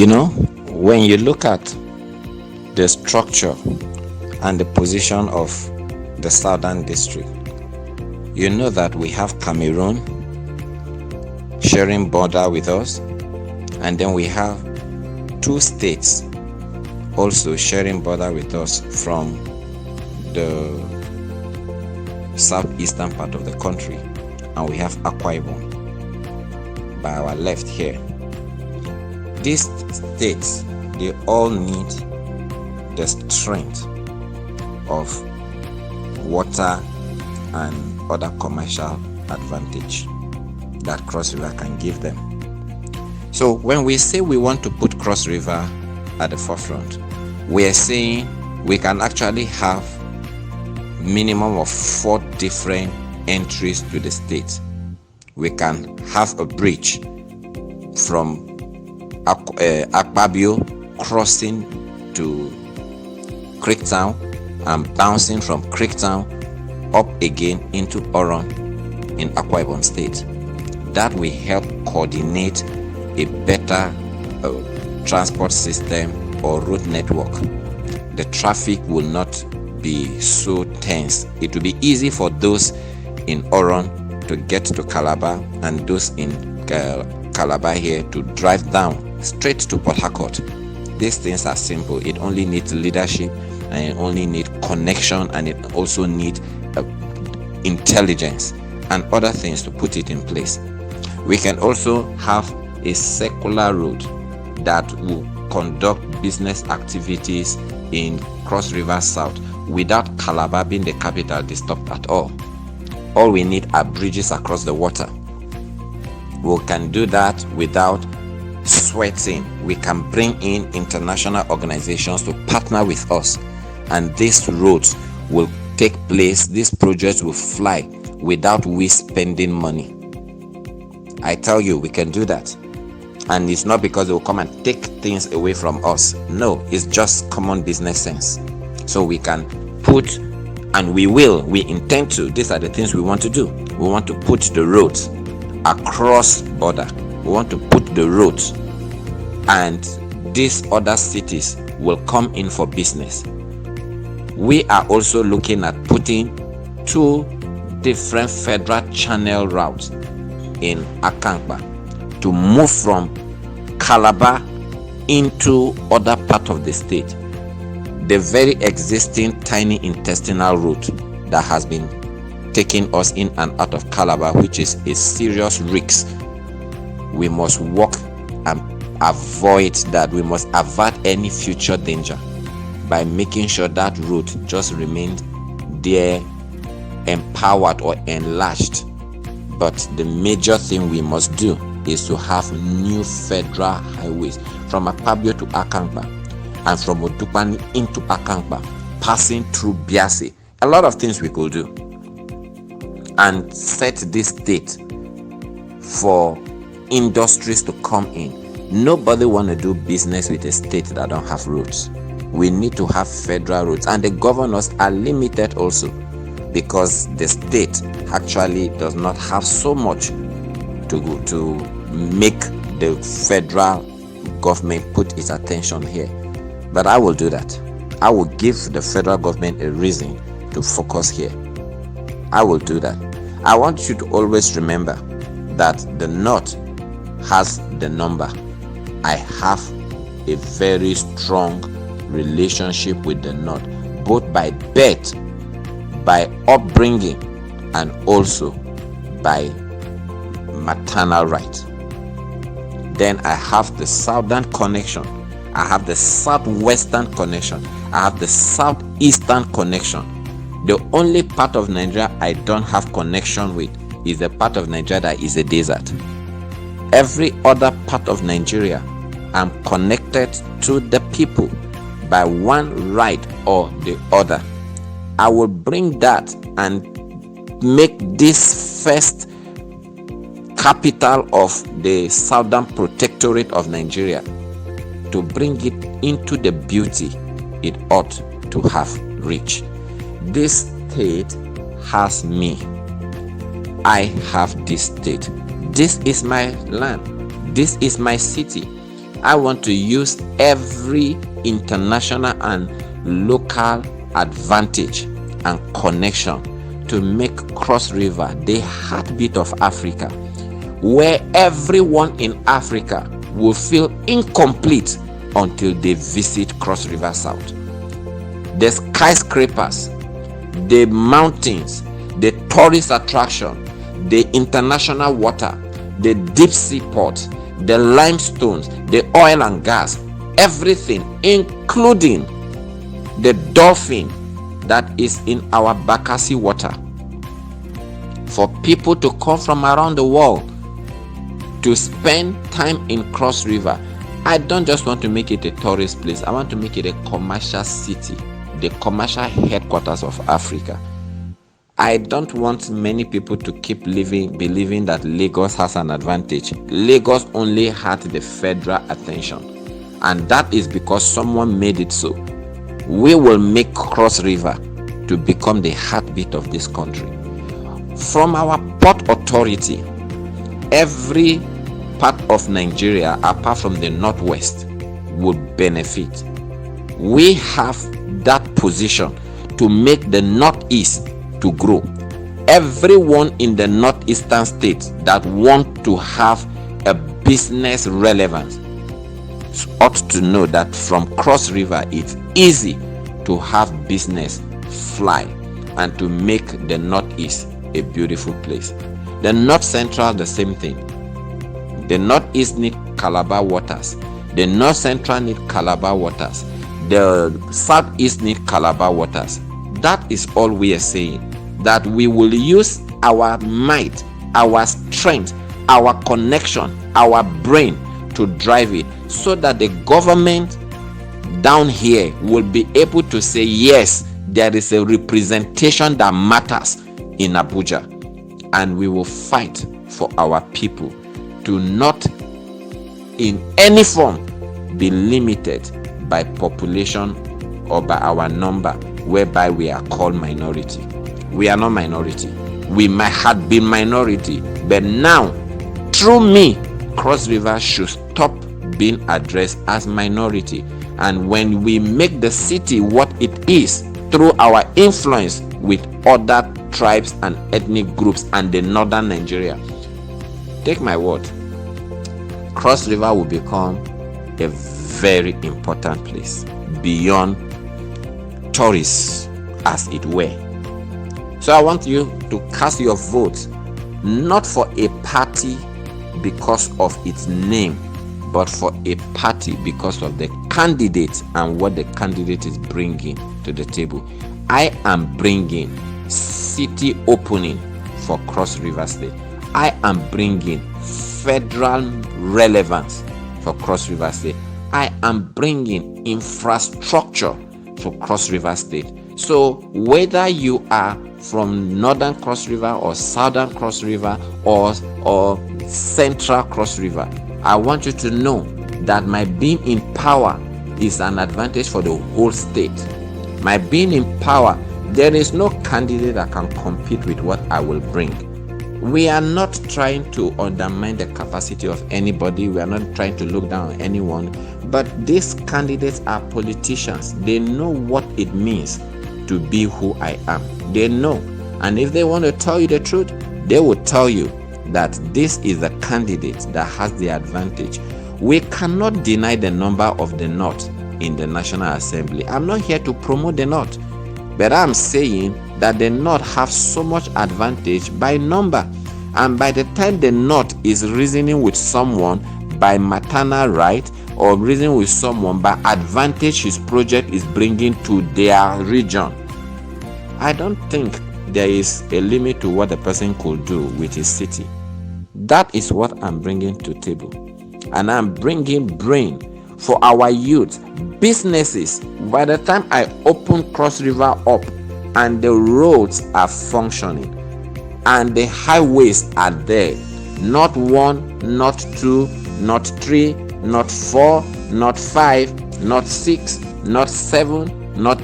When you look at the structure and the position of the Southern District, you know that we have Cameroon sharing border with us, and then we have two states also sharing border with us from the southeastern part of the country, and we have Akwa Ibom by our left here. These states, they all need the strength of water and other commercial advantage that Cross River can give them. So when we say we want to put Cross River at the forefront, we are saying we can actually have minimum of 4 different entries to the state. We can have a bridge from Akpabio crossing to Creektown and bouncing from Creektown up again into Oron in Akwa Ibom State. That will help coordinate a better transport system or road network. The traffic will not be so tense. It will be easy for those in Oron to get to Calabar and those in Calabar here to drive down straight to Port Harcourt. These things are simple. It only needs leadership, and it only needs connection, and it also needs intelligence and other things to put it in place. We can also have a circular road that will conduct business activities in Cross River South without Calabar being the capital disturbed at all. All we need are bridges across the water. We can do that without sweating. We can bring in international organizations to partner with us, and these roads will take place. These projects will fly without we spending money. I tell you, we can do that. And it's not because they will come and take things away from us. No, it's just common business sense. So we can put, and we intend to, these are the things we want to do. We want to put the roads across border. We want to put the roads, and these other cities will come in for business. We are also looking at putting 2 different federal channel routes in Akamkpa to move from Calabar into other part of the state. The very existing tiny intestinal route that has been taking us in and out of Calabar, which is a serious risk. We must work and avoid that. We must avert any future danger by making sure that route just remains there, empowered or enlarged. But the major thing we must do is to have new federal highways from Akpabio to Akamkpa and from Odukpani into Akamkpa, passing through Biase. A lot of things we could do and set this state for industries to come in. Nobody want to do business with a state that don't have roads. We need to have federal roads, and the governors are limited also because the state actually does not have so much to make the federal government put its attention here. But I will do that. I will give the federal government a reason to focus here. I will do that. I want you to always remember that the North has the number. I have a very strong relationship with the North, both by birth, by upbringing, and also by maternal right. Then I have the southern connection, I have the southwestern connection, I have the southeastern connection. The only part of Nigeria I don't have connection with is the part of Nigeria that is a desert. Every other part of Nigeria, I'm connected to the people by one right or the other. I will bring that and make this first capital of the Southern Protectorate of Nigeria, to bring it into the beauty it ought to have reached. This state has me. I have this state. This is my land. This is my city. I want to use every international and local advantage and connection to make Cross River the heartbeat of Africa, where everyone in Africa will feel incomplete until they visit Cross River South. The skyscrapers, the mountains, the tourist attraction, the international water, the deep sea port, the limestones, the oil and gas, everything, including the dolphin that is in our Bakassi water, for people to come from around the world to spend time in Cross River. I don't just want to make it a tourist place. I want to make it a commercial city, the commercial headquarters of Africa. I don't want many people to keep believing that Lagos has an advantage. Lagos only had the federal attention, and that is because someone made it so. We will make Cross River to become the heartbeat of this country. From our port authority, every part of Nigeria apart from the northwest would benefit. We have that position to make the northeast to grow. Everyone in the northeastern states that want to have a business relevance ought to know that from Cross River it's easy to have business fly and to make the northeast a beautiful place. The north central, the same thing. The northeast need Calabar waters. The north central need Calabar waters. The southeast need Calabar waters. That is all we are saying. That we will use our might, our strength, our connection, our brain to drive it, so that the government down here will be able to say, yes, there is a representation that matters in Abuja, and we will fight for our people to not in any form be limited by population or by our number, whereby we are called minority. We are not minority. We might have been minority, but now through me, Cross River should stop being addressed as minority. And when we make the city what it is through our influence with other tribes and ethnic groups and the northern Nigeria, take my word, Cross River will become a very important place beyond tourists, as it were. So I want you to cast your vote not for a party because of its name, but for a party because of the candidate and what the candidate is bringing to the table. I am bringing city opening for Cross River State. I am bringing federal relevance for Cross River State. I am bringing infrastructure for Cross River State. So whether you are from northern Cross River or southern Cross River or central Cross River, I want you to know that my being in power is an advantage for the whole state. My being in power, there is no candidate that can compete with what I will bring. We are not trying to undermine the capacity of anybody. We are not trying to look down on anyone. But these candidates are politicians. They know what it means to be who I am. They know. And if they want to tell you the truth, they will tell you that this is the candidate that has the advantage. We cannot deny the number of the North in the National Assembly. I'm not here to promote the North, but I'm saying that the North have so much advantage by number. And by the time the North is reasoning with someone by maternal right or reasoning with someone by advantage his project is bringing to their region, I don't think there is a limit to what the person could do with his city. That is what I'm bringing to table. And I'm bringing brain for our youth, businesses. By the time I open Cross River up and the roads are functioning and the highways are there, not 1, not 2, not 3, not 4, not 5, not 6, not 7, not